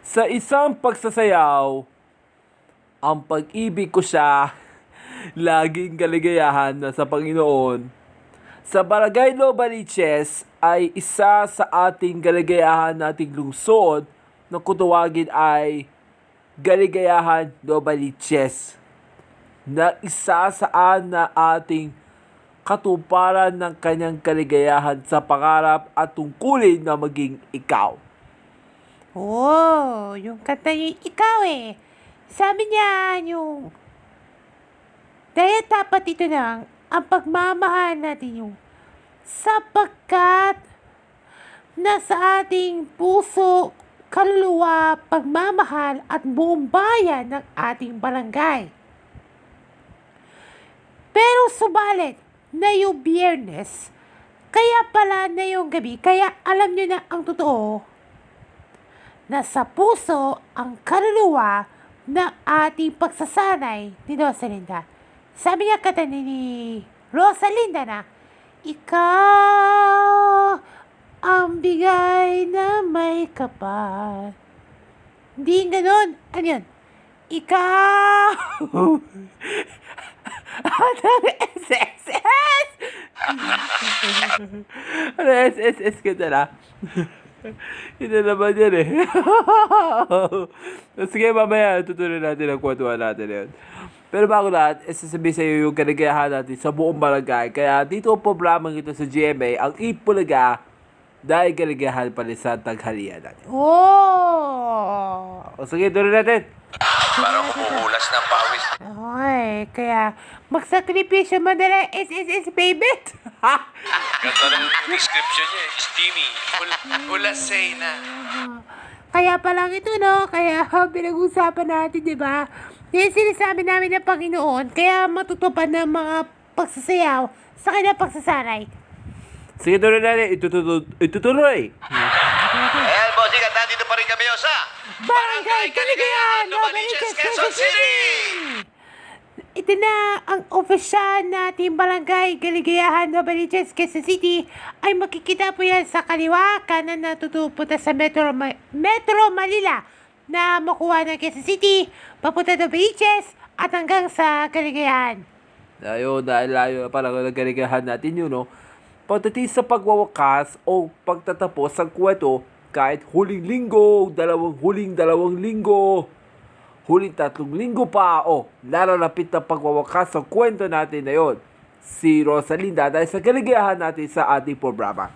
Sa isang pagsasayaw, ang pag-ibig ko siya, laging kaligayahan na sa Panginoon. Sa Barangay Novaliches ay isa sa ating kaligayahan nating lungsod na kutawagin ay Galigayahan Novaliches, na isa saan na ating katuparan ng kanyang kaligayahan sa pangarap at tungkulin na maging ikaw. Oh, yung kanta niya ikaw eh. Sabi niya yung dahil dapat ito lang ang pagmamahal natin yung sapagkat nasa ating puso, kaluluwa, pagmamahal at buong bayan ng ating barangay. Pero subalit na yung Biyernes, kaya pala na yung gabi, kaya alam niyo na ang totoo, nasa puso ang kaluluwa ng ating pagsasanay ni Rosalinda. Sabi niya kata ni Rosalinda na, ikaw ang bigay na may kapal. Hindi ganun. Ano yun? Ikaw! Ano SSS? Ano SSS ka na? Yun na naman yan eh. Sige, mamaya tutuloy natin ang kwentuhan natin yun. Pero bago lahat, sasabihin sa iyo yung kaligayahan natin sa buong barangay. Kaya dito ang programang ito sa GMA, ang Ipulaga, dahil kaligayahan pa rin sa tanghalian natin. Oh! O sige, tuloy natin. Parang kumukulas ng pawis. Ay, kaya magsakripisyo mo na lang SSS baby. Ganda ng description niya eh. Steamy. Ulasay na. Kaya pa lang ito, no? Kaya pinag-usapan natin, di ba? Yan sinasabi namin ng Panginoon, kaya matutupad ng mga pagsasayaw sa kanyang pagsasanay. Sige, tuloy natin. Itutuloy. Ayan, bossing, at nandito pa rin kami sa Barangay Kaligayahan, Novaliches, Quezon City! Ito na ang opisyal nating Barangay Kaligayahan, Novaliches, Quezon City ay makikita po yan sa kaliwa kanan na tutupunta sa Metro Manila na makuha ng Quezon City, papunta ng Novaliches at hanggang sa Kaligayahan. Ayun, dahil layo na parang nagkaligayahan natin yun, no? Pagdating sa pagwawakas o pagtatapos ng kwento, kahit huling linggo, huling dalawang linggo, huling 3 linggo pa, laralapit na pagwawakas sa kwento natin na yun, si Rosalinda dahil sa kaligayahan natin sa ating programa.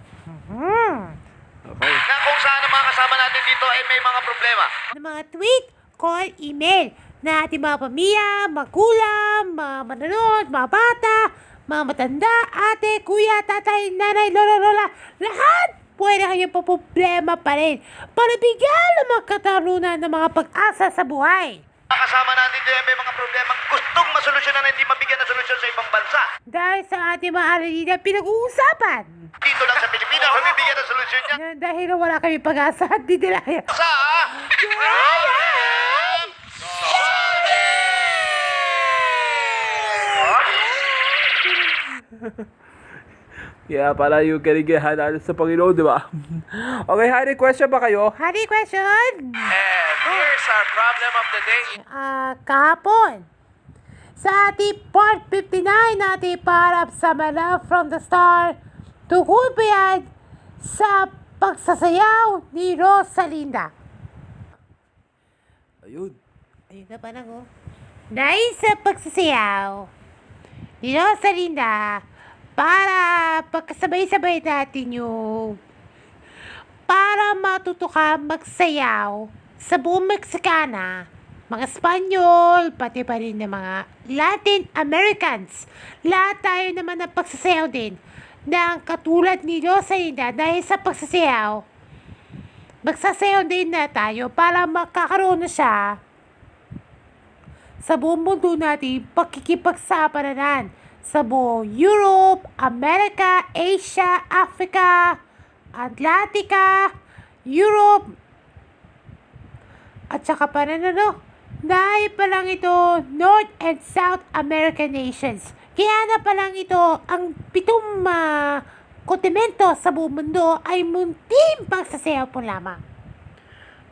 Okay. Na kung saan ang mga kasama natin dito ay may mga problema. Ng mga tweet, call, email na ating mga pamilya, magulang, mga manonood, mga bata, mga matanda, ate, kuya, tatay, nanay, lola, lahat pwede kayong problema pa rin para bigyan ng mga katalunan ng mga pag-asa sa buhay. Mga kasama natin dito ay may mga problemang gustong masolusyonan na hindi mabigyan ng solusyon sa ibang bansa. Dahil sa ating mga alilina pinag-uusapan. Dito lang sa Pilipinas, kami bigyan ng solusyon niya. Dahil wala kami pag-asa at di nila kaya. Sa Problem Kaya pala yung kaligayahan natin sa Panginoon, di ba? Okay, hari, question ba kayo? Hari, question? And here's our problem of the day. Kahapon, sa ating part 59 natin para sa Love from the Star, tungkol ba yan sa pagsasayaw ni Rosalinda? Ayun. Ayun na pa lang, oh. Dahil sa pagsasayaw ni Rosalinda, para pagkasabay-sabay natin yung para matuto ka magsayaw sa buong Meksikana, mga Espanyol, pati pa rin ng mga Latin Americans. Lahat tayo naman ng pagsasayaw din ng katulad ni Rosalinda dahil sa pagsasayaw. Magsasayaw din na tayo para makakaroon na siya sa buong mundo natin pakikipagsapalaran sa buong Europe, America, Asia, Africa, Atlantica, Europe, at saka pa rin dahil pa lang ito North and South American nations. Kaya na pa lang ito ang 7 kontinento sa buong mundo ay munting pagsasayaw po lamang.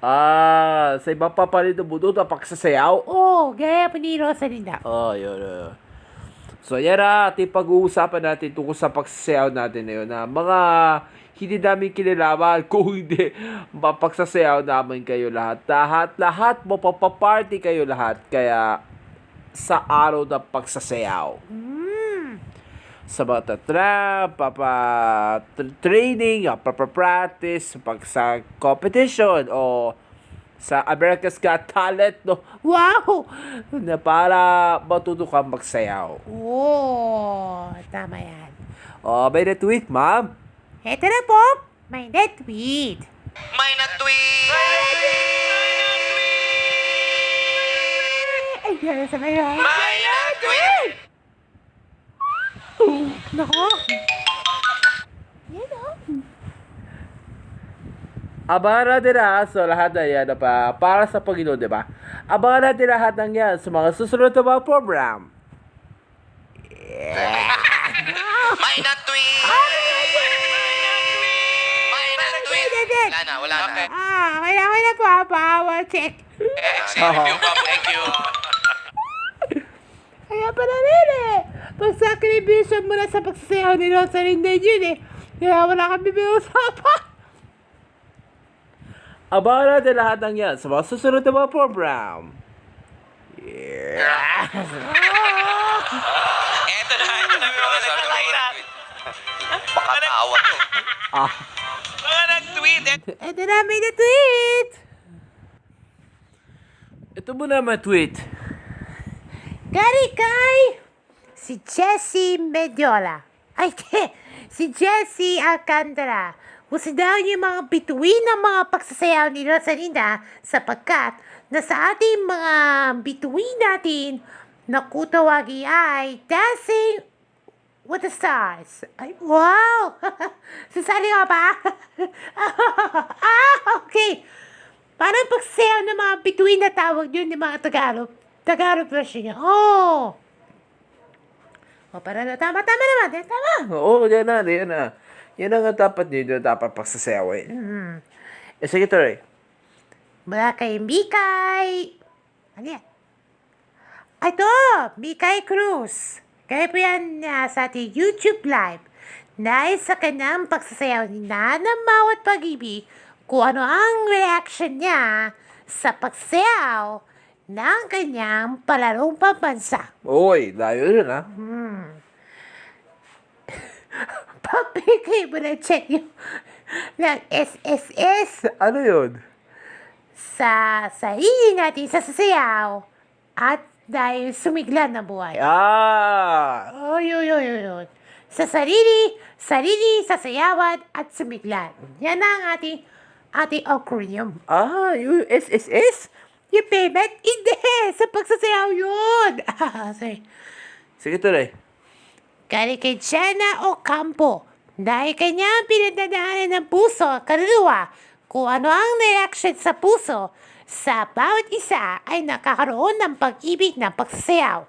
Sa ibang papalit ng mundo na pagsasayaw. Oo, gaya po ni Rosalinda. Yun. So, yan na, ating pag-uusapan natin tungkol sa pagsasayaw natin na yun, na mga hindi namin kinalaman kung hindi mapagsasayaw namin kayo lahat. Lahat, mapapaparty kayo lahat. Kaya, sa araw ng pagsasayaw. Sa mga training, papa-practice, pag sa competition, o sa America's Got Talent, no? Wow! Na para matuto kang magsayaw. Oo, tama yan. May na-tweet, ma'am. Eto na po, may net-tweet. May na-tweet! Ay, yan sa mga. May na-tweet! Nako. Yan o. Abangan natin na, so lahat na yan para sa Panginoon, di ba? Abangan natin lahat ng yan sa mga susunod na mga program. May na-tweet! May na-tweet! Wala na. Kailangan na po, power check. Thank you. Kaya pala rin eh. Pag-sacrifice mo na sa pagsasayaw ni Rosalinda yun eh. Kaya wala kami binusapan. Abangan natin lahat ng yan sa mga susunod na mga program. Eto na yung mga nag-tweet. Baka tawa to. Mga nag-tweet. Ito na, may na-tweet. Ito muna mga tweet. Gary kay si Jessie Mediola. Ay, si Jessie Alcantara. Gusto daw niyo yung mga bituin ng mga pagsasayaw ni Rosalinda sapagkat na sa ating mga bituin natin na kutawagi ay Dancing with the Stars. Ay, wow! Sasali ka ba? Okay. Parang pagsasayaw ng mga bituin na tawag yun ng mga Tagalog. Tagalog version niya. Para na, tama naman. Tama. Oo, yan na. Yan ang dapat nyo dapat pagsasayawin. Sige, tuloy. Mula kay Mikay. Ano yan? Ito, Mikay Cruz. Kaya po yan sa ating YouTube live. Dahil sa kanyang pagsasayaw ni Nanang Mawat Pag-ibig, kung ano ang reaction niya sa pagsayaw ng kanyang palarong pambansa. Uy, layo rin ha. Papikay mo na check yung ng SSS Ano yun? sa sarili natin sa sasayaw at dahil sumigla na buhay. Yun. Sa sarili, sasayawan at sumiglan. Yan ang ating acronym. Yung SSS? Yung payment? Hindi! Sa pagsasayaw yun! Sorry. Sige, tuloy. Galing kay Jenna Ocampo. Dahil kanyang pinagdadaanan ng puso at kaluluwa kung ano ang reaction sa puso sa bawat isa ay nakakaroon ng pag-ibig ng pagsasayaw.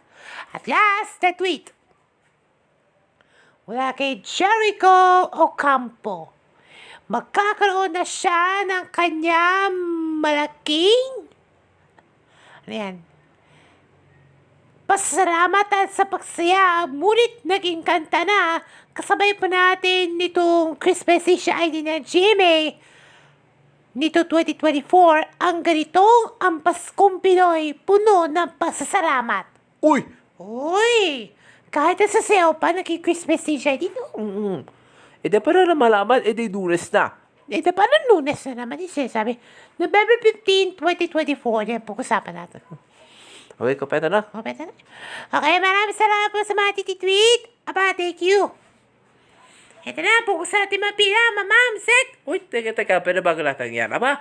At last, the tweet. Wala kay Jericho Ocampo. Magkakaroon na siya ng kanyang malaking pasalamat sa pagsayaw, ngunit naging kanta na kasabay pa natin nitong Christmas ID na GMA nito 2024 ang ganitong ang Paskong Pinoy puno ng pasasalamat. Uy! Kahit na sasayaw pa, naging Christmas ID dito. Para na malaman, Lunes na. Paano Lunes na naman yung sinasabi? November 15, 2024, yan pag-usapan natin. Okay, kompleto na. Okay, maraming salamat po sa mga tititweet. Thank you. Ito na, bukas natin mapila, ma'am, set. Uy, teka, pero bago natin yan, Tara,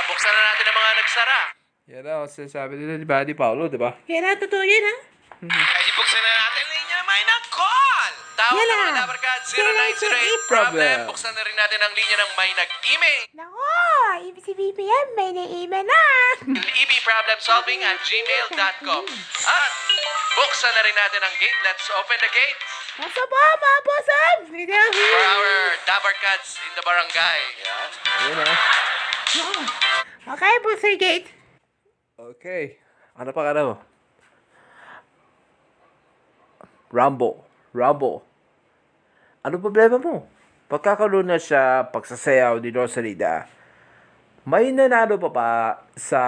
buksan na natin ang mga nagsara. Yan ang sinasabi nila ni Paolo, di ba? Yan na, totoo yun, ha? Ay, buksan na natin ang linya na may nag-call! Tawag Yan na na. mga Dabarkad, 0908 0908-PROBLEM. Buksan na rin natin ang linya ng may nag-email. Nako, si BBM, may na-email na. ebproblemsolving@gmail.com. At buksan na rin natin ang gate. Let's open the gate Nasa po, mga bosom. for our Dabarkads in the barangay. Yan. Yan Okay, Booster Gate. Okay. Ano pa ka mo? Rumble. Ano problema mo? Pagkakaroon na siya pagsasayaw ni Rosalida, may nanalo pa sa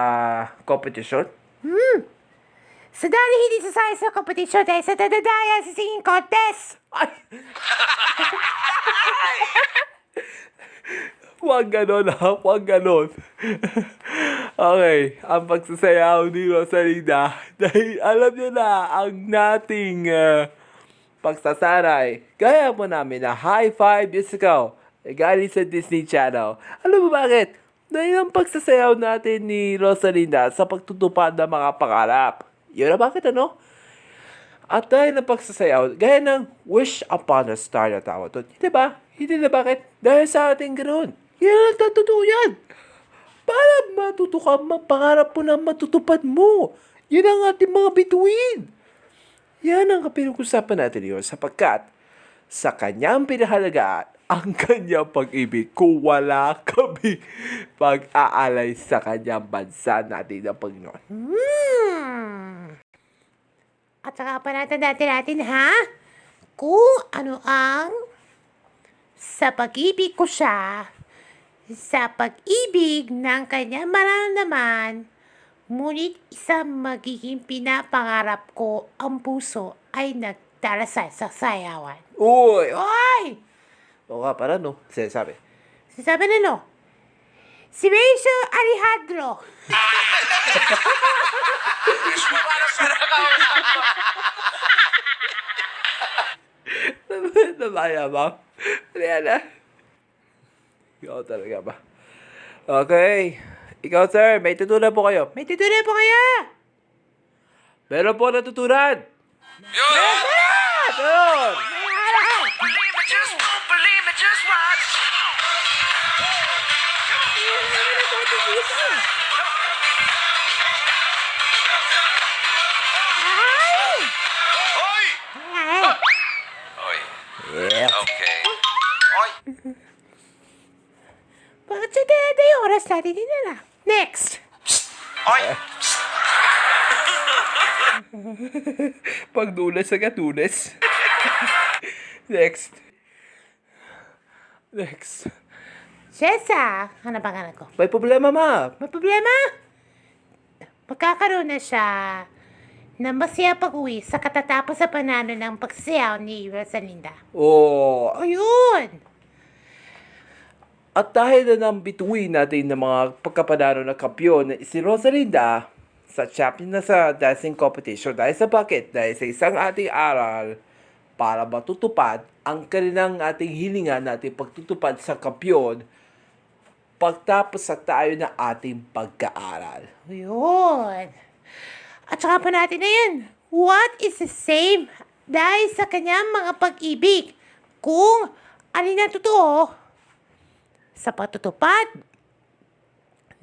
competition? Sa dali hindi sasaya sa competition dahil sa dadadaya sa singing contest. Ay! Huwag ganon ha, huwag ganon. Okay, ang pagsasayaw ni Rosalida dahil alam niyo na ang nating pagsasanay. Gaya mo namin na High Five Musical galing sa Disney Channel. Alam mo bakit? Dahil ang pagsasayaw natin ni Rosalinda sa pagtutupad ng mga pangarap. Yun na bakit ano? At dahil ng pagsasayaw, gaya ng Wish Upon a Star na tawag doon. Hindi ba? Hindi na bakit? Dahil sa ating ganoon. Yan ang totoo yan. Para matuto ka, pangarap mo na matutupad mo. Yan ang ating mga bituin. Yan ang pinag-usapan natin yun sapagkat sa kanyang pinahalagaan ang kanyang pag-ibig kung wala kami pag-aalay sa kanyang bansa natin ng Panginoon. At saka panatandaan natin ha, kung ano ang sa pag-ibig ko siya, sa pag-ibig ng kanyang mararamdaman, ngunit isang magiging pinapangarap ko ang puso ay nagdarasal sa sayawan. Uy! Oy! Oo nga pala no, sinasabi. Sasabi na no, si Rachel Alejandro. Namaya ba? Rihanna? Ikaw talaga ba? Okay. Ikaw sir, may tutunan po kayo. May tutunan po kaya? Meron po natutunan. Yun! Meron! Believe me, just watch. Hoy! Hoy. Yeah. Okay. Hoy! Bakit siya dede yung oras natin din na? Next! Hoy! Pagdulas agad, dulas. Next. Jessa! Ano pangalan ko? May problema, ma. May problema? Magkakaroon na siya ng masaya pag-uwi sa katatapos sa panalo ng pagsayaw ni Rosalinda. Oh. Ayun! At dahil na ng bituin natin ng mga pagkapanalo ng kampiyon si Rosalinda sa champion na sa dancing competition. Dahil sa bakit? Dahil sa isang ating aral para matutupad ang kanilang ating hilingan natin pagtutupad sa kampiyon pagtapos sa tayo na ating pagkaaral. Ayun! At saka pa natin na yan. What is the same dahil sa kanyang mga pag-ibig kung alin ang totoo sa patutupad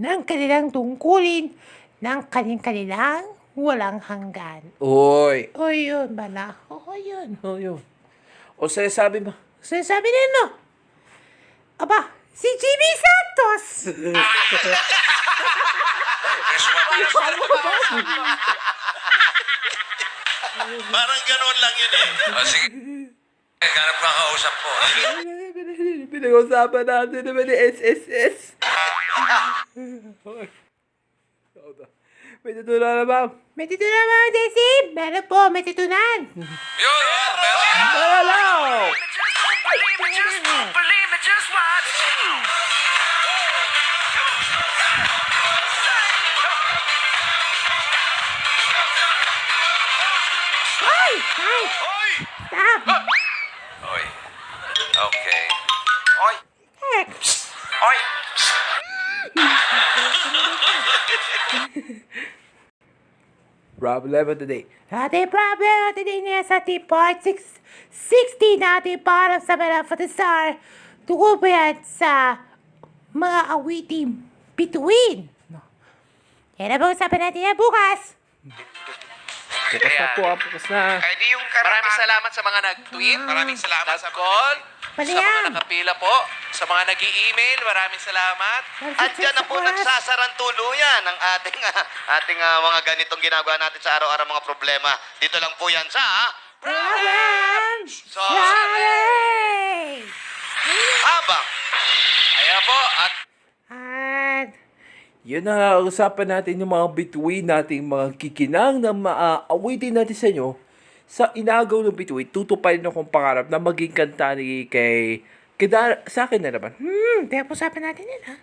ng kanilang tungkulin ng kanilang walang hanggan. Oy! O yun bala. O yun. Oh, yun. O sabi mo, So sabi niya no? Aba, si Jimmy Santos! Parang gano'n lang yun eh. O sige. Ganap ka kausap ko. pinag-usapan natin naman ni SSS. May tutunan na ba? May titunan mga Daisy? Meron po, may titunan. Yun! Meron! Hello! Believe me, just watch. Ay! Ay! Hoy! Stop! Hoy. Okay. Hoy! Heck! Hoy! Problem today. Ating problem today niya sa ating part 60 natin para sa mga for the star. Tungkol po yan sa mga awiting bituin. Yan na po usapan natin yan bukas. Bukas na po, bukas na. Ay, di yung maraming salamat sa mga nag-tweet. Maraming salamat sa call. Pala Sa mga yan. nakapila po. Sa mga nag-i-email. Maraming salamat. At dyan na po nagsasarang tuluyan ang ating mga ganitong ginagawa natin sa araw-araw mga problema. Dito lang po yan sa Problem! Sorry! Habang Ayan po. At At Yun na, usapan natin yung mga bituin nating mga kikinang na maaawitin natin sa inyo. Sa inagaw ng bituin, tutuparin akong pangarap na maging kanta ni sa akin na naman. Kaya po usapan natin yun, ha?